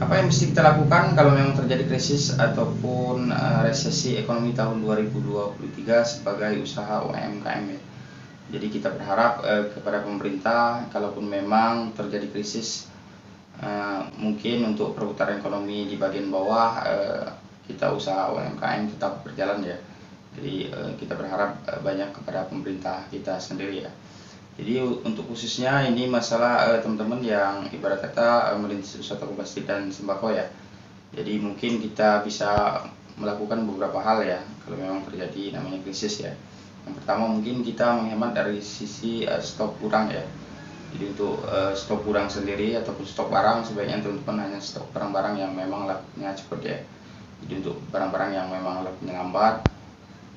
Apa yang mesti kita lakukan kalau memang terjadi krisis ataupun resesi ekonomi tahun 2023 sebagai usaha UMKM ya. Jadi kita berharap kepada pemerintah, kalaupun memang terjadi krisis, mungkin untuk perputaran ekonomi di bagian bawah, kita usaha UMKM tetap berjalan ya. Jadi kita berharap banyak kepada pemerintah kita sendiri ya. Jadi untuk khususnya ini masalah teman-teman yang ibarat kata merintis usaha toko plastik dan sembako ya. Jadi mungkin kita bisa melakukan beberapa hal ya kalau memang terjadi namanya krisis ya. Yang pertama mungkin kita menghemat dari sisi stok kurang ya. Jadi untuk stok kurang sendiri ataupun stok barang sebaiknya teman-teman hanya stok barang-barang yang memang lakunya cepat ya. Jadi untuk barang-barang yang memang lakunya lambat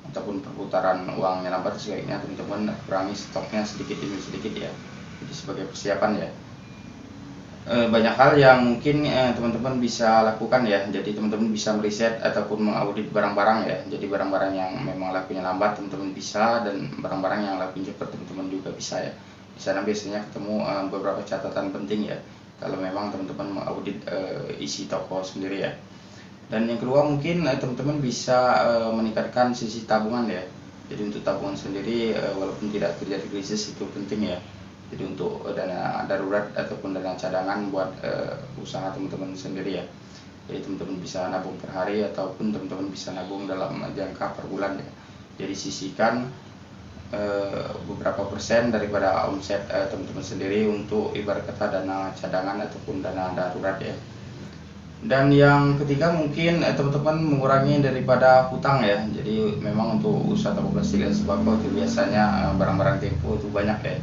ataupun perputaran uangnya lambat, sebaiknya teman-teman kurangi stoknya sedikit demi sedikit ya. Jadi sebagai persiapan ya. Banyak hal yang mungkin teman-teman bisa lakukan ya. Jadi teman-teman bisa meriset ataupun mengaudit barang-barang ya. Jadi barang-barang yang memang lakunya lambat teman-teman bisa, dan barang-barang yang lakunya cepat teman-teman juga bisa ya. Di sana biasanya ketemu beberapa catatan penting ya kalau memang teman-teman mengaudit isi toko sendiri ya. Dan yang kedua mungkin teman-teman bisa meningkatkan sisi tabungan ya. Jadi untuk tabungan sendiri walaupun tidak terjadi krisis itu penting ya. Jadi untuk dana darurat ataupun dana cadangan buat usaha teman-teman sendiri ya. Jadi teman-teman bisa nabung per hari ataupun teman-teman bisa nabung dalam jangka per bulan ya. Jadi sisihkan beberapa persen daripada omset teman-teman sendiri untuk ibarat kata dana cadangan ataupun dana darurat ya. Dan yang ketiga mungkin teman-teman mengurangi daripada hutang ya. Jadi memang untuk usaha toko plastik dan sembako itu biasanya barang-barang tempo itu banyak ya.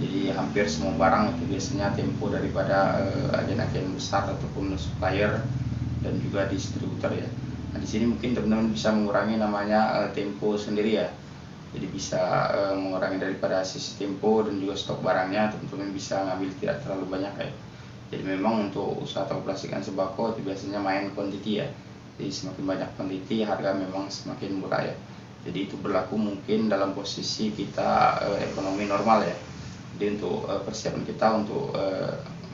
Jadi hampir semua barang itu biasanya tempo daripada agen-agen besar ataupun supplier dan juga distributor ya. Nah di sini mungkin teman-teman bisa mengurangi namanya tempo sendiri ya. Jadi bisa mengurangi daripada sisi tempo dan juga stok barangnya, teman-teman bisa ngambil tidak terlalu banyak ya. Jadi memang untuk usaha toko plastik dan sembako itu biasanya main quantity ya. Jadi semakin banyak quantity harga memang semakin murah ya. Jadi itu berlaku mungkin dalam posisi kita ekonomi normal ya. Jadi untuk persiapan kita untuk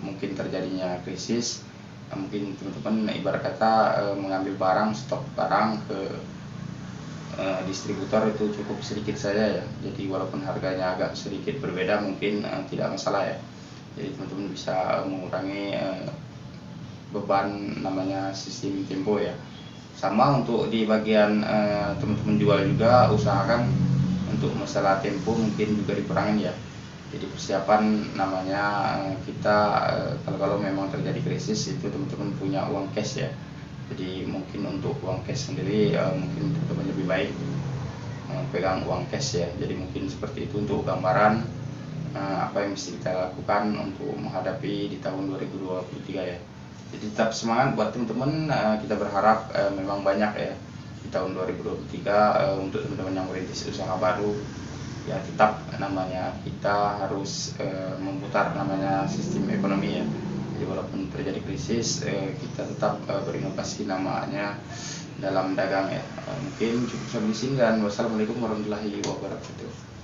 mungkin terjadinya krisis, mungkin teman-teman ibarat kata mengambil barang, stok barang ke distributor itu cukup sedikit saja ya. Jadi walaupun harganya agak sedikit berbeda mungkin tidak masalah ya. Jadi teman-teman bisa mengurangi beban namanya sistem tempo ya. Sama untuk di bagian teman-teman jual juga, usahakan untuk masalah tempo mungkin juga dikurangin ya. Jadi persiapan namanya kita kalau memang terjadi krisis itu teman-teman punya uang cash ya. Jadi mungkin untuk uang cash sendiri mungkin teman-teman lebih baik pegang uang cash ya. Jadi mungkin seperti itu untuk gambaran apa yang mesti kita lakukan untuk menghadapi di tahun 2023 ya. Jadi tetap semangat buat teman-teman, kita berharap memang banyak ya di tahun 2023 untuk teman-teman yang merintis usaha baru ya. Tetap namanya kita harus memutar namanya sistem ekonomi ya. Jadi walaupun terjadi krisis kita tetap berinovasi namanya dalam dagang ya. Mungkin cukup sampai di sini dan wassalamualaikum warahmatullahi wabarakatuh.